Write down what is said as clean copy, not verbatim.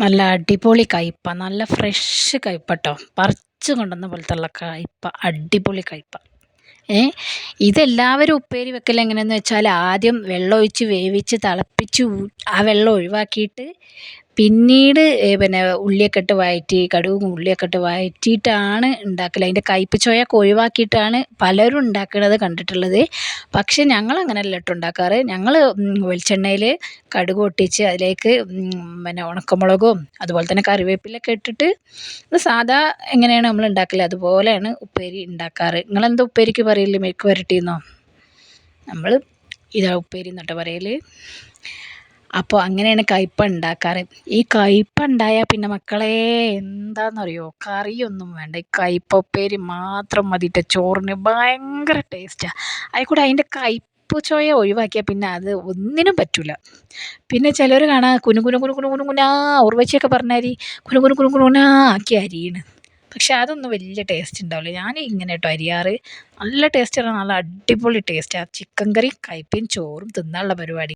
നല്ല അടിപൊളി കയ്പ്പ, നല്ല ഫ്രഷ് കയ്പ്പ കേട്ടോ, പറിച്ച് കൊണ്ടുവന്ന പോലത്തുള്ള കയ്പ്പ, അടിപൊളി കയ്പ്പ. ഇതെല്ലാവരും ഉപ്പേരി വെക്കൽ എങ്ങനെയെന്ന് വെച്ചാൽ ആദ്യം വെള്ളമൊഴിച്ച് വേവിച്ച് തിളപ്പിച്ച് ആ വെള്ളം ഒഴിവാക്കിയിട്ട് പിന്നീട് പിന്നെ ഉള്ളിയൊക്കെ ഇട്ട് വഴറ്റി, കടുകും ഉള്ളിയൊക്കെ ഇട്ട് വഴറ്റിയിട്ടാണ് ഉണ്ടാക്കൽ. അതിൻ്റെ കയ്പ്പ് ചുവയൊക്കെ ഒഴിവാക്കിയിട്ടാണ് പലരും ഉണ്ടാക്കുന്നത് കണ്ടിട്ടുള്ളത്. പക്ഷെ ഞങ്ങൾ അങ്ങനെയല്ല കേട്ടോ ഉണ്ടാക്കാറ്. ഞങ്ങൾ വെളിച്ചെണ്ണയിൽ കടുക് പൊട്ടിച്ച് അതിലേക്ക് പിന്നെ ഉണക്കമുളകും അതുപോലെ തന്നെ കറിവേപ്പിലൊക്കെ ഇട്ടിട്ട് സാധാ എങ്ങനെയാണ് നമ്മൾ ഉണ്ടാക്കൽ അതുപോലെയാണ് ഉപ്പേരി ഉണ്ടാക്കാറ്. നിങ്ങളെന്താ ഉപ്പേരിക്ക് പറയൽ? മെഴുക്ക് വരട്ടിയെന്നോ? നമ്മൾ ഇതാ ഉപ്പേരി എന്നിട്ട് പറയൽ. അപ്പോൾ അങ്ങനെയാണ് കയ്പ്പ ഉണ്ടാക്കാറ്. ഈ കയ്പ്പ ഉണ്ടായാൽ പിന്നെ മക്കളെ എന്താണെന്നറിയോ, കറിയൊന്നും വേണ്ട, ഈ കയ്പ്പ ഉപ്പേരി മാത്രം മതിയിട്ട് ചോറിന് ഭയങ്കര ടേസ്റ്റാണ്. അതിൽക്കൂടെ അതിൻ്റെ കയ്പ്പ് ചുവ ഒഴിവാക്കിയാൽ പിന്നെ അത് ഒന്നിനും പറ്റില്ല. പിന്നെ ചിലർ കാണാം കുനു കുനു കുനു കുനു കുനു കുനാ, ഉർവശിയൊക്കെ പറഞ്ഞാൽ കുനു കുനു കുനു കുനാ ആക്കി അരിയണ്. പക്ഷെ അതൊന്നും വലിയ ടേസ്റ്റ് ഉണ്ടാവില്ല. ഞാൻ ഇങ്ങനെ കേട്ടോ അരിയാറ്. നല്ല ടേസ്റ്റാണ്, നല്ല അടിപൊളി ടേസ്റ്റാണ്. ചിക്കൻ കറി കയ്പ്പയും ചോറും തിന്നാനുള്ള പരിപാടി.